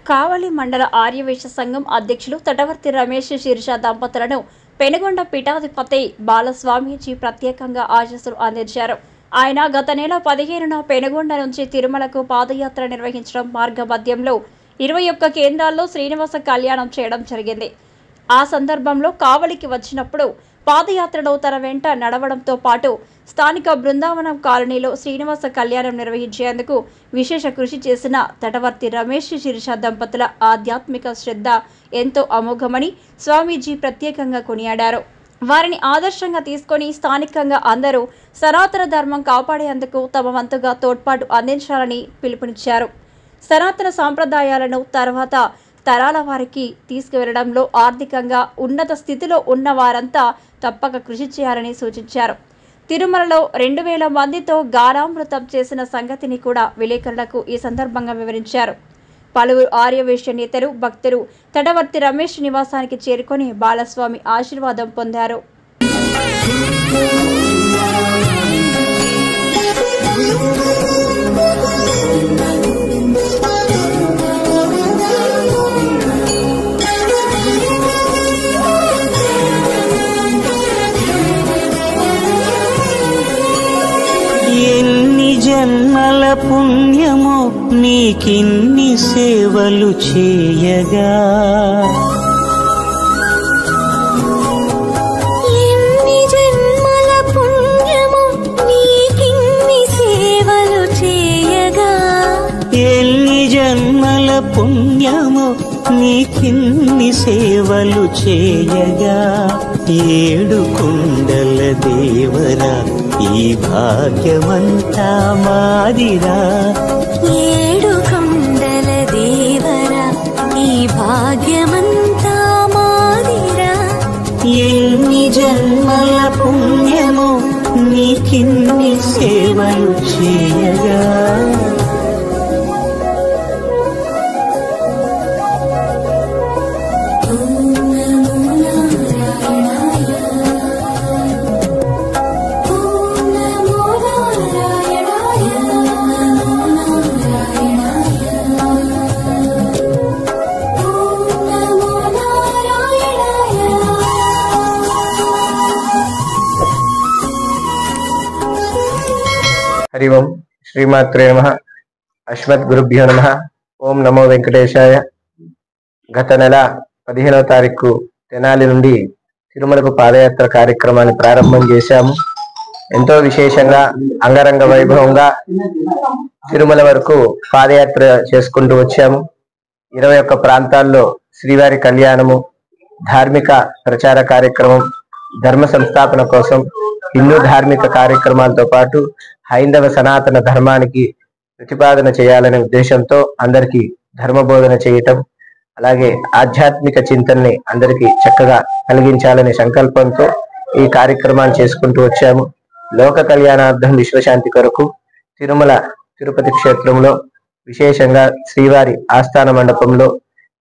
కావలి మండల ఆర్యవైశ్య సంఘం అధ్యక్షులు తటవర్తి రమేష్ శీర్ష దంపతులను పెనుగొండ పీఠాధిపతి బాలస్వామీజీ ప్రత్యేకంగా ఆశీస్సులు అందించారు. ఆయన గత నెల 15న పెనుగొండ నుంచి తిరుమలకు పాదయాత్ర నిర్వహించడం, మార్గ మధ్యంలో 21 కేంద్రాల్లో శ్రీనివాస కళ్యాణం చేయడం జరిగింది. ఆ సందర్భంలో కావలికి వచ్చినప్పుడు పాదయాత్రలో తన వెంట నడవడంతో పాటు స్థానిక బృందావనం కాలనీలో శ్రీనివాస కళ్యాణం నిర్వహించేందుకు విశేష కృషి చేసిన తటవర్తి రమేష్ శీర్ష దంపతుల ఆధ్యాత్మిక శ్రద్ధ ఎంతో అమోఘమని స్వామీజీ ప్రత్యేకంగా కొనియాడారు. వారిని ఆదర్శంగా తీసుకొని స్థానికంగా అందరూ సనాతన ధర్మం కాపాడేందుకు తమ వంతుగా తోడ్పాటు అందించాలని పిలుపునిచ్చారు. సనాతన సాంప్రదాయాలను తర్వాత తరాల వారికి తీసుకువెళ్లడంలో ఆర్థికంగా ఉన్నత స్థితిలో ఉన్న వారంతా తప్పక కృషి చేయాలని సూచించారు. తిరుమలలో 2000 మందితో గానామృతం చేసిన సంగతిని కూడా విలేకరులకు ఈ సందర్భంగా వివరించారు. పలువురు ఆర్యవైశ్య నేతలు, భక్తులు తటవర్తి రమేష్ నివాసానికి చేరుకొని బాలస్వామి ఆశీర్వాదం పొందారు. జన్మల పుణ్యము నీకిన్ని సేవలు చేయగా, ఎన్ని జన్మల పుణ్యము నీకిన్ని సేవలు చేయగా, ఎన్ని జన్మల పుణ్యము నీకిన్ని సేవలు చేయగా, ఏడు కుండల దేవరా ఈ భాగ్యమంతా మాదిరా, ఏడు కొండల దేవరా ఈ భాగ్యమంతా మాదిరా, ఎన్ని జన్మల పుణ్యము నీకిన్ని సేవలు చేయగా. हरि ओम श्रीमात्रे नमः అస్మద్గురుభ్యో నమః. ఓం నమో వెంకటేశాయ. గత నెల 15వ తారీఖు తెనాలి నుండి తిరుమలకు పాదయాత్ర కార్యక్రమాన్ని ప్రారంభం చేశాము. ఎంతో విశేషంగా అంగరంగ వైభవంగా తిరుమల వరకు పాదయాత్ర చేసుకుంటూ వచ్చాము. 21 ప్రాంతాల్లో శ్రీవారి కళ్యాణము, ధార్మిక ప్రచార కార్యక్రమం, ధర్మ సంస్థాపన కోసం హిందూ ధార్మిక కార్యక్రమాలతో పాటు హైందవ సనాతన ధర్మానికి ప్రతిపాదన చేయాలనే ఉద్దేశంతో అందరికీ ధర్మబోధన చేయటం, అలాగే ఆధ్యాత్మిక చింతనని అందరికీ చక్కగా కలిగించాలనే సంకల్పంతో ఈ కార్యక్రమాన్ని చేసుకుంటూ వచ్చాము. లోక కళ్యాణార్థం విశ్వశాంతి కొరకు తిరుమల తిరుపతి క్షేత్రంలో విశేషంగా శ్రీవారి ఆస్థాన మండపంలో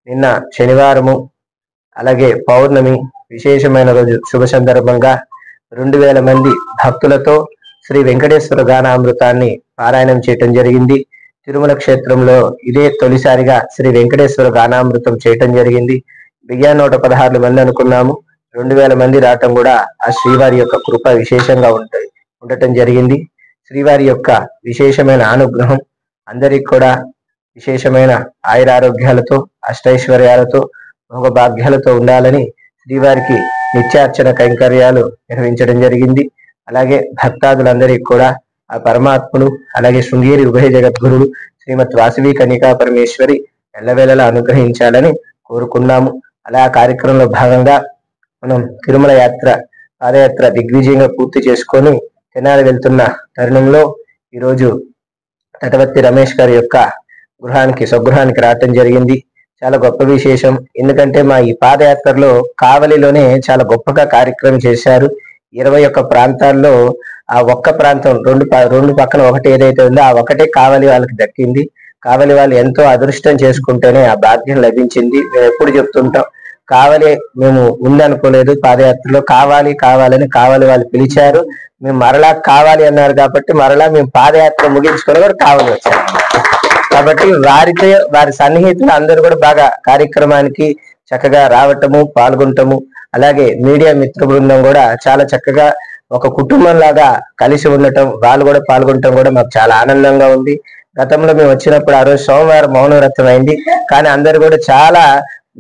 నిన్న శనివారము, అలాగే పౌర్ణమి విశేషమైన రోజు శుభ సందర్భంగా 2000 మంది భక్తులతో శ్రీ వెంకటేశ్వర గానామృతాన్ని పారాయణం చేయటం జరిగింది. తిరుమల క్షేత్రంలో ఇదే తొలిసారిగా శ్రీ వెంకటేశ్వర గానామృతం చేయటం జరిగింది. 1116 మంది అనుకున్నాము, 2000 మంది రావటం కూడా ఆ శ్రీవారి యొక్క కృప విశేషంగా ఉండటం జరిగింది. శ్రీవారి యొక్క విశేషమైన అనుగ్రహం అందరికి కూడా విశేషమైన ఆయురారోగ్యాలతో, అష్టైశ్వర్యాలతో, భోగభాగ్యాలతో ఉండాలని శ్రీవారికి నిత్యార్చన కైంకర్యాలు నిర్వహించడం జరిగింది. అలాగే భక్తాదులందరికీ కూడా ఆ పరమాత్ముడు, అలాగే శృంగేరి ఉభయ జగద్గురుడు శ్రీమద్ వాసవి కన్యకా పరమేశ్వరి ఎల్లవేళలా అనుగ్రహించాలని కోరుకున్నాము. అలా కార్యక్రమంలో భాగంగా మనం తిరుమల పాదయాత్ర దిగ్విజయంగా పూర్తి చేసుకొని తెనాలి వెళ్తున్న తరుణంలో ఈరోజు తటవర్తి రమేష్ గారి యొక్క స్వగృహానికి రావటం జరిగింది. చాలా గొప్ప విశేషం. ఎందుకంటే మా ఈ పాదయాత్రలో కావలిలోనే చాలా గొప్పగా కార్యక్రమం చేశారు. 21 ప్రాంతాల్లో ఆ ఒక్క ప్రాంతం రెండు పక్కన ఒకటి ఏదైతే ఉందో ఆ ఒకటే కావలి వాళ్ళకి దక్కింది. కావలి వాళ్ళు ఎంతో అదృష్టం చేసుకుంటేనే ఆ భాగ్యం లభించింది. మేము ఎప్పుడు చెప్తుంటాం, కావలి మేము ఉందనుకోలేదు, పాదయాత్రలో కావాలి కావాలని కావలి వాళ్ళు పిలిచారు. మేము మరలా కావాలి అన్నారు కాబట్టి మరలా మేము పాదయాత్ర ముగించుకొని కూడా కావలి వచ్చాము. కాబట్టి వారితో వారి సన్నిహితులు అందరూ కూడా బాగా కార్యక్రమానికి చక్కగా రావటము, పాల్గొనటము, అలాగే మీడియా మిత్ర బృందం కూడా చాలా చక్కగా ఒక కుటుంబం లాగా కలిసి ఉండటం, వాళ్ళు కూడా పాల్గొనటం కూడా మాకు చాలా ఆనందంగా ఉంది. గతంలో మేము వచ్చినప్పుడు ఆ రోజు సోమవారం మౌనవ్రతం అయింది, కానీ అందరు కూడా చాలా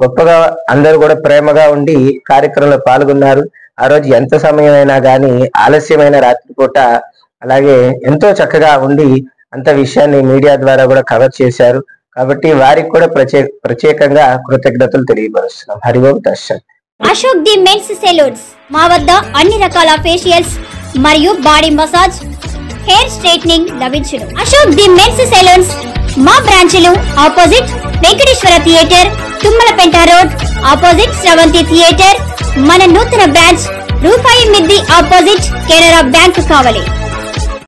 గొప్పగా అందరూ కూడా ప్రేమగా ఉండి కార్యక్రమంలో పాల్గొన్నారు. ఆ రోజు ఎంత సమయం అయినా కానీ ఆలస్యమైన రాత్రిపూట అలాగే ఎంతో చక్కగా ఉండి అంత విషయాన్ని మీడియా ద్వారా కూడా కవర్ చేశారు. కాబట్టి వారికి కూడా ప్రత్యేకంగా కృతజ్ఞతలు తెలియపరుస్తున్నాం. హరి ఓం తత్సత్. అశోక్ ది మెన్స్ సెలూన్స్ మా వద్ద అన్ని రకాల ఫేషియల్స్ మరియు బాడీ మసాజ్, హెయిర్ స్ట్రైట్నింగ్ లభించును. అశోక్ ది మెన్స్ సెలూన్స్ మా బ్రాంచ్లు opposite Venkateswara theatre, Tummalapenta road, opposite Sravanthi theatre. మన నూతన బ్రాంచ్ రూపాయి మిద్ది ఆపోజిట్ కెనరా బ్యాంక్ కావలి.